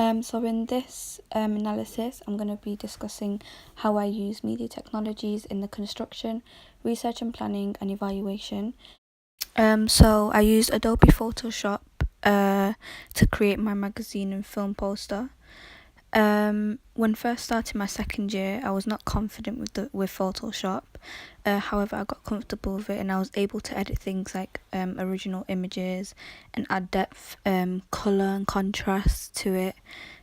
So in this analysis, I'm going to be discussing how I use media technologies in the construction, research and planning and evaluation. So I used Adobe Photoshop to create my magazine and film poster. When first starting my second year, I was not confident with Photoshop. However, I got comfortable with it, and I was able to edit things like original images and add depth, color, and contrast to it.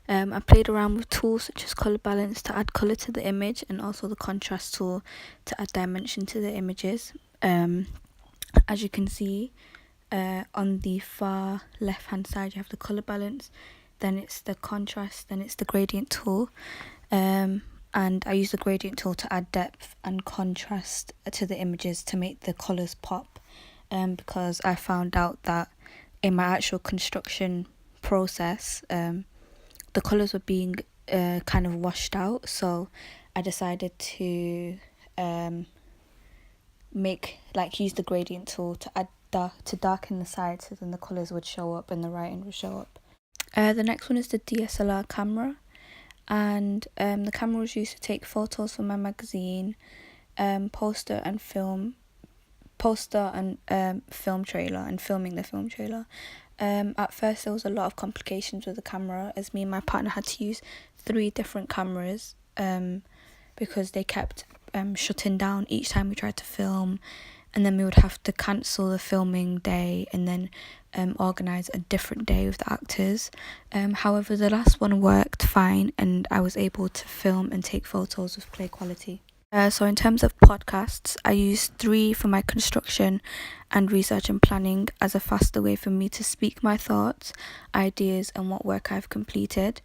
I played around with tools such as color balance to add color to the image, and also the contrast tool to add dimension to the images. As you can see, on the far left hand side, you have the color balance, then it's the contrast, then it's the gradient tool. And I use the gradient tool to add depth and contrast to the images to make the colors pop. Because I found out that in my actual construction process, the colors were being kind of washed out, so I decided to use the gradient tool to add to darken the sides, so then the colors would show up and the writing would show up. The next one is the DSLR camera, and the camera was used to take photos for my magazine, poster and film trailer, and filming the film trailer. At first there was a lot of complications with the camera, as me and my partner had to use 3 different cameras because they kept shutting down each time we tried to film, and then we would have to cancel the filming day and then organise a different day with the actors. However, the last one worked fine, and I was able to film and take photos with clear quality. So in terms of podcasts, I use 3 for my construction and research and planning as a faster way for me to speak my thoughts, ideas and what work I've completed.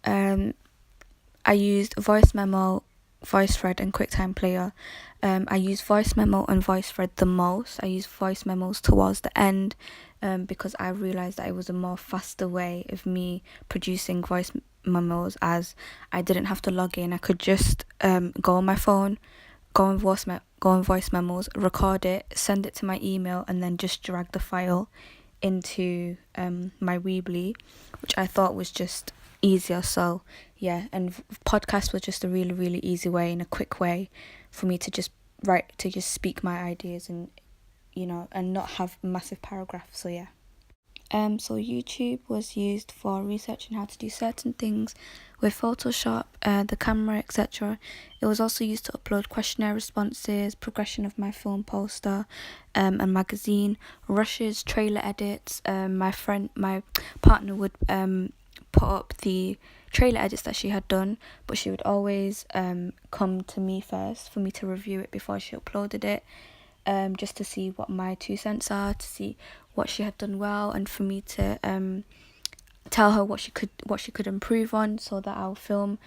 I used Voice Memo, VoiceThread and QuickTime Player. I use Voice Memo and VoiceThread the most. I use Voice Memos towards the end because I realised that it was a more faster way of me producing voice memos, as I didn't have to log in. I could just go on my phone, go on voice memos, record it, send it to my email, and then just drag the file into my Weebly, which I thought was just easier. So yeah, and podcast was just a really, really easy way and a quick way for me to just speak my ideas, and and not have massive paragraphs. So yeah. So YouTube was used for researching how to do certain things with Photoshop, the camera, etc. It was also used to upload questionnaire responses, progression of my film poster, and magazine, rushes, trailer edits. My partner would put up the trailer edits that she had done, but she would always come to me first for me to review it before she uploaded it. Just to see what my 2 cents are, to see what she had done well, and for me to tell her what she could improve on, so that our film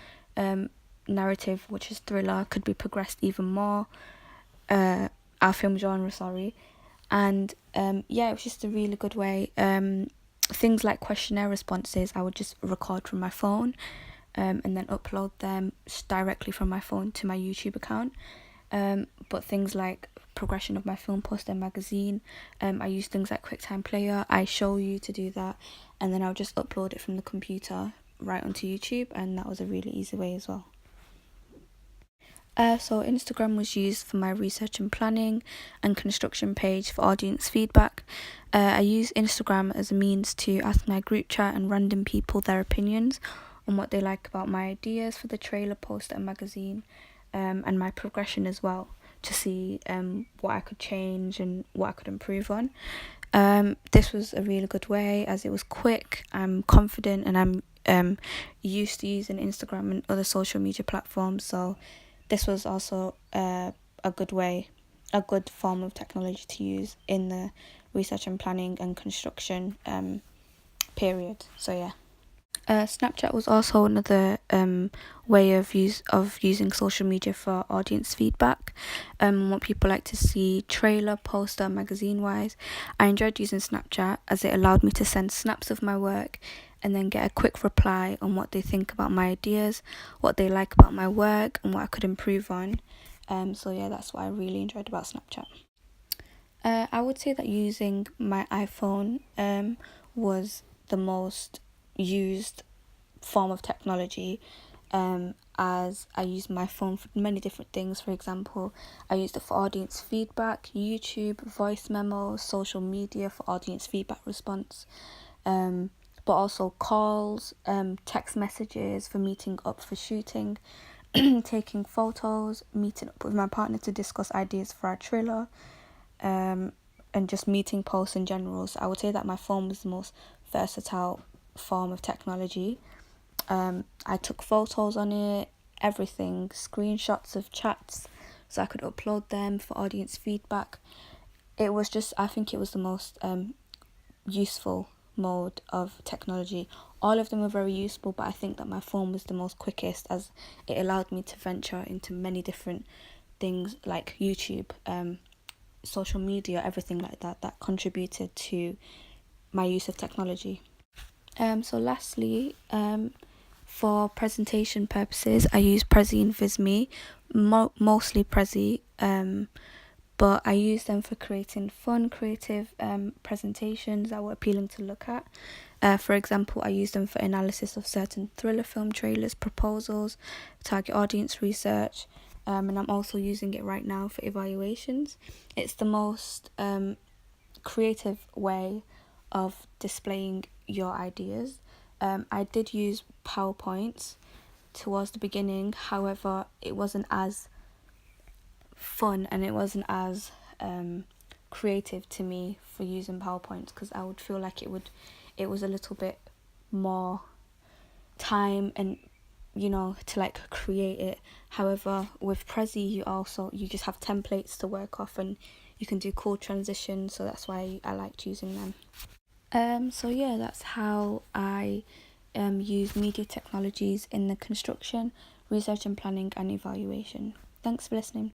narrative, which is thriller, could be progressed even more. Our film genre, and it was just a really good way. Things like questionnaire responses, I would just record from my phone, and then upload them directly from my phone to my YouTube account. But things like progression of my film poster and magazine, I use things like QuickTime Player. I show you to do that, and then I'll just upload it from the computer right onto YouTube, and that was a really easy way as well. So Instagram was used for my research and planning and construction page for audience feedback. I use Instagram as a means to ask my group chat and random people their opinions on what they like about my ideas for the trailer, poster and magazine, and my progression as well, to see what I could change and what I could improve on. This was a really good way, as it was quick, I'm confident, and I'm used to using Instagram and other social media platforms, so this was also a good form of technology to use in the research and planning and construction period. So yeah. Snapchat was also another way of using social media for audience feedback, what people like to see, trailer, poster, magazine wise. I enjoyed using Snapchat as it allowed me to send snaps of my work and then get a quick reply on what they think about my ideas, what they like about my work, and what I could improve on. So yeah, that's what I really enjoyed about Snapchat. I would say that using my iPhone was the most used form of technology, as I use my phone for many different things. For example, I use it for audience feedback, YouTube, voice memos, social media for audience feedback response, but also calls, text messages for meeting up for shooting, taking photos, meeting up with my partner to discuss ideas for our trailer, and just meeting posts in general. So I would say that my phone was the most versatile form of technology. I took photos on it, everything, screenshots of chats, so I could upload them for audience feedback. I think it was the most useful mode of technology. All of them were very useful, but I think that my phone was the most quickest, as it allowed me to venture into many different things like YouTube, social media, everything like that contributed to my use of technology. So lastly, for presentation purposes, I use Prezi and Visme, mostly Prezi, but I use them for creating fun, creative presentations that were appealing to look at. For example, I use them for analysis of certain thriller film trailers, proposals, target audience research, and I'm also using it right now for evaluations. It's the most creative way of displaying your ideas. I did use PowerPoints towards the beginning, however, it wasn't as fun and it wasn't as creative to me for using PowerPoints, because I would feel like it was a little bit more time and to like create it. However, with Prezi you just have templates to work off and you can do cool transitions, so that's why I liked using them. So yeah, that's how I use media technologies in the construction, research and planning and evaluation. Thanks for listening.